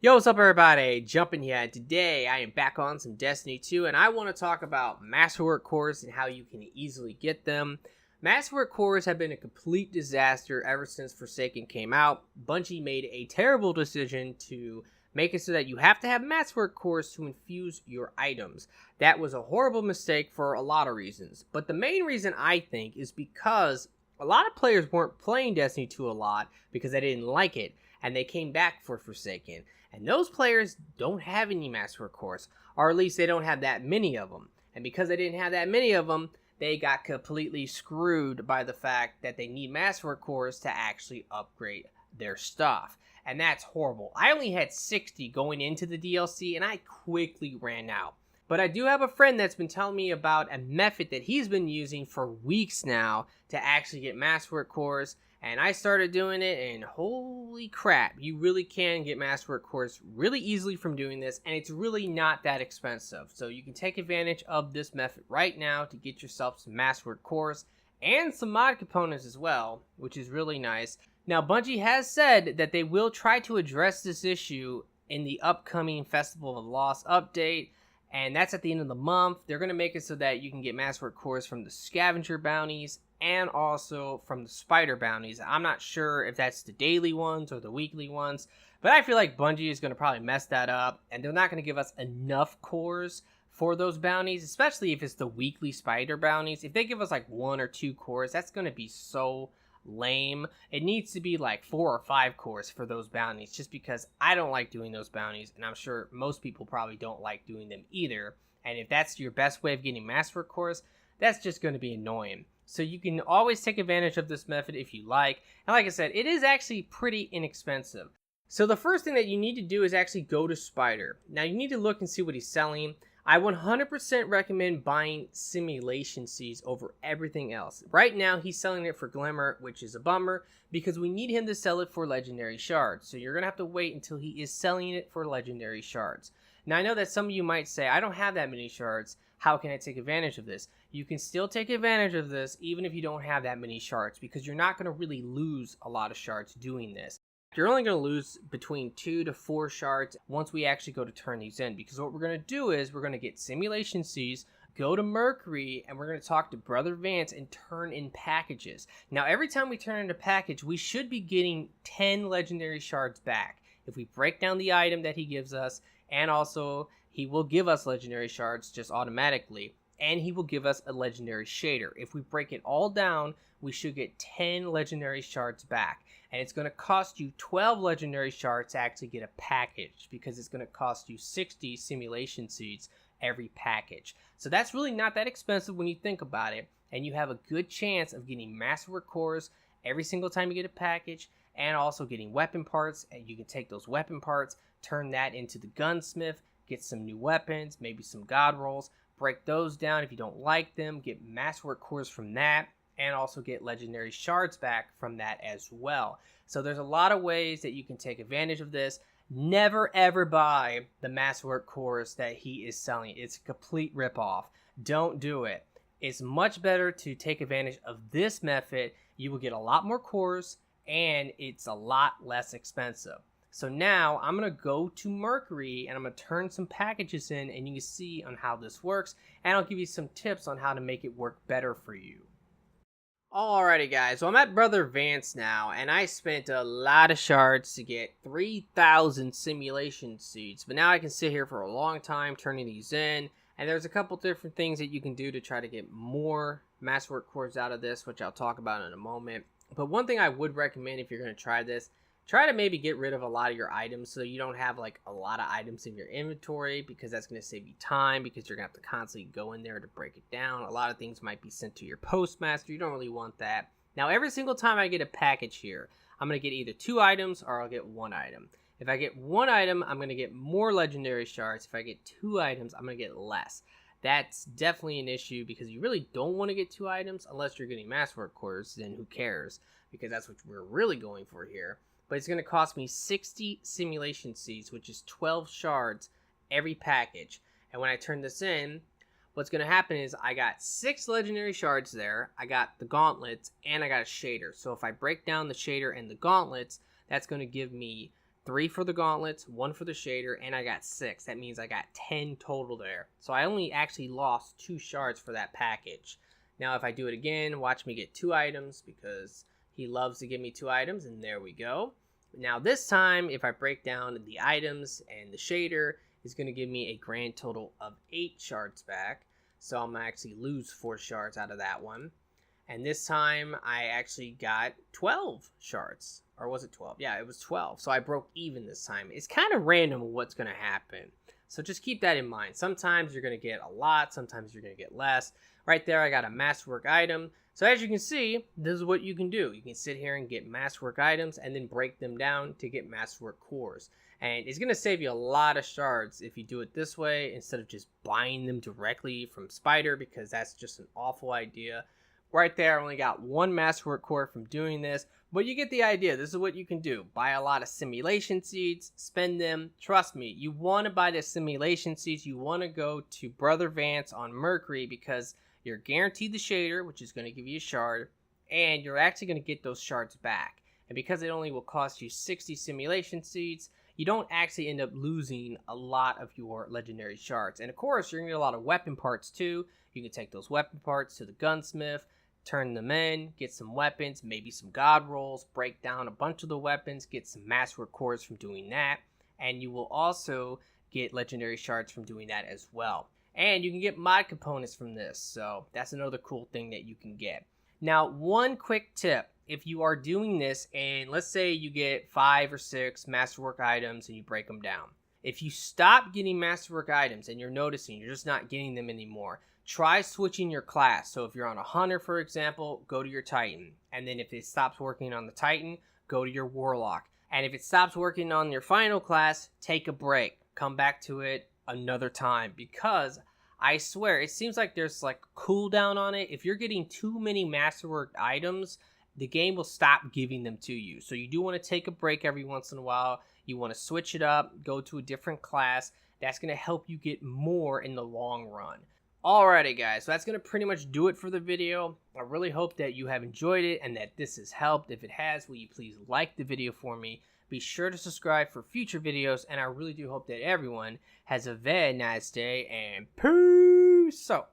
Yo, what's up everybody? Jumping here, and today I am back on some Destiny 2 and I want to talk about Masterwork cores and how you can easily get them. Masterwork cores have been a complete disaster ever since Forsaken came out. Bungie made a terrible decision to make it so that you have to have Masterwork cores to infuse your items. That was a horrible mistake for a lot of reasons, but the main reason I think is because a lot of players weren't playing Destiny 2 a lot because they didn't like it, and they came back for Forsaken. And those players don't have any Masterwork cores, or at least they don't have that many of them. And because they didn't have that many of them, they got completely screwed by the fact that they need Masterwork cores to actually upgrade their stuff. And that's horrible. I only had 60 going into the DLC, and I quickly ran out. But I do have a friend that's been telling me about a method that he's been using for weeks now to actually get Masterwork cores. And I started doing it, and holy crap, you really can get Masterwork cores really easily from doing this, and it's really not that expensive. So you can take advantage of this method right now to get yourself some Masterwork cores and some mod components as well, which is really nice. Now, Bungie has said that they will try to address this issue in the upcoming Festival of the Lost update, and that's at the end of the month. They're going to make it so that you can get Masterwork cores from the scavenger bounties and also from the spider bounties. I'm not sure if that's the daily ones or the weekly ones, but I feel like Bungie is going to probably mess that up, and they're not going to give us enough cores for those bounties, especially if it's the weekly spider bounties. If they give us like 1 or 2 cores, that's going to be so lame. It needs to be like 4 or 5 cores for those bounties, just because I don't like doing those bounties, and I'm sure most people probably don't like doing them either. And if that's your best way of getting Masterwork cores, that's just going to be annoying. So you can always take advantage of this method if you like. And like I said, it is actually pretty inexpensive. So the first thing that you need to do is actually go to Spider. Now you need to look and see what he's selling. I 100% recommend buying simulation seeds over everything else. Right now he's selling it for Glimmer, which is a bummer because we need him to sell it for legendary shards. So you're going to have to wait until he is selling it for legendary shards. Now I know that some of you might say, I don't have that many shards. How can I take advantage of this? You can still take advantage of this even if you don't have that many shards, because you're not going to really lose a lot of shards doing this. You're only going to lose between 2 to 4 shards once we actually go to turn these in, because what we're going to do is we're going to get simulation seeds, go to Mercury, and we're going to talk to Brother Vance and turn in packages. Now every time we turn in a package, we should be getting 10 legendary shards back if we break down the item that he gives us, and also he will give us legendary shards just automatically, and he will give us a legendary shader. If we break it all down, we should get 10 legendary shards back, and it's going to cost you 12 legendary shards to actually get a package, because it's going to cost you 60 simulation seeds every package. So that's really not that expensive when you think about it, and you have a good chance of getting Masterwork cores every single time you get a package, and also getting weapon parts. And you can take those weapon parts, turn that into the gunsmith, get some new weapons, maybe some god rolls, break those down if you don't like them, get Masterwork cores from that, and also get legendary shards back from that as well. So there's a lot of ways that you can take advantage of this. Never ever buy the Masterwork cores that he is selling. It's a complete ripoff. Don't do it. It's much better to take advantage of this method. You will get a lot more cores, and it's a lot less expensive. So now I'm going to go to Mercury and I'm going to turn some packages in, and you can see on how this works, and I'll give you some tips on how to make it work better for you. Alrighty guys, so I'm at Brother Vance now, and I spent a lot of shards to get 3,000 simulation seeds, but now I can sit here for a long time turning these in, and there's a couple different things that you can do to try to get more Masterwork cores out of this, which I'll talk about in a moment. But one thing I would recommend if you're going to try this, try to maybe get rid of a lot of your items so you don't have like a lot of items in your inventory, because that's going to save you time, because you're going to have to constantly go in there to break it down. A lot of things might be sent to your postmaster. You don't really want that. Now every single time I get a package here, I'm going to get either 2 items or I'll get 1 item. If I get 1 item, I'm going to get more legendary shards. If I get 2 items, I'm going to get less. That's definitely an issue, because you really don't want to get 2 items unless you're getting Masterwork cores. Then who cares, because that's what we're really going for here. But it's going to cost me 60 simulation seeds, which is 12 shards every package. And when I turn this in, what's going to happen is I got 6 legendary shards there, I got the gauntlets, and I got a shader. So if I break down the shader and the gauntlets, that's going to give me 3 for the gauntlets, 1 for the shader, and I got 6. That means I got 10 total there. So I only actually lost 2 shards for that package. Now if I do it again, watch me get 2 items because he loves to give me 2 items, and there we go. Now this time, if I break down the items and the shader, it's going to give me a grand total of 8 shards back. So I'm going to actually lose 4 shards out of that one. And this time, I actually got 12 shards. Or was it 12? Yeah, it was 12. So I broke even this time. It's kind of random what's going to happen. So just keep that in mind. Sometimes you're going to get a lot. Sometimes you're going to get less. Right there, I got a Masterwork item. So as you can see, this is what you can do. You can sit here and get Masterwork items and then break them down to get Masterwork cores. And it's going to save you a lot of shards if you do it this way instead of just buying them directly from Spider, because that's just an awful idea. Right there, I only got 1 Masterwork core from doing this, but you get the idea. This is what you can do. Buy a lot of simulation seeds, spend them. Trust me, you want to buy the simulation seeds. You want to go to Brother Vance on Mercury because you're guaranteed the shader, which is going to give you a shard, and you're actually going to get those shards back. And because it only will cost you 60 simulation seeds, you don't actually end up losing a lot of your legendary shards. And of course, you're going to get a lot of weapon parts too. You can take those weapon parts to the gunsmith, turn them in, get some weapons, maybe some god rolls, break down a bunch of the weapons, get some Masterwork cores from doing that, and you will also get legendary shards from doing that as well. And you can get mod components from this, so that's another cool thing that you can get. Now, one quick tip, if you are doing this and let's say you get 5 or 6 Masterwork items and you break them down. If you stop getting Masterwork items and you're noticing you're just not getting them anymore, try switching your class. So if you're on a Hunter, for example, go to your Titan. And then if it stops working on the Titan, go to your Warlock. And if it stops working on your final class, take a break. Come back to it another time, because I swear, it seems like there's like a cooldown on it. If you're getting too many Masterwork items, the game will stop giving them to you. So you do want to take a break every once in a while. You want to switch it up, go to a different class. That's going to help you get more in the long run. Alrighty guys, so that's going to pretty much do it for the video. I really hope that you have enjoyed it and that this has helped. If it has, will you please like the video for me? Be sure to subscribe for future videos, and I really do hope that everyone has a very nice day, and peace out.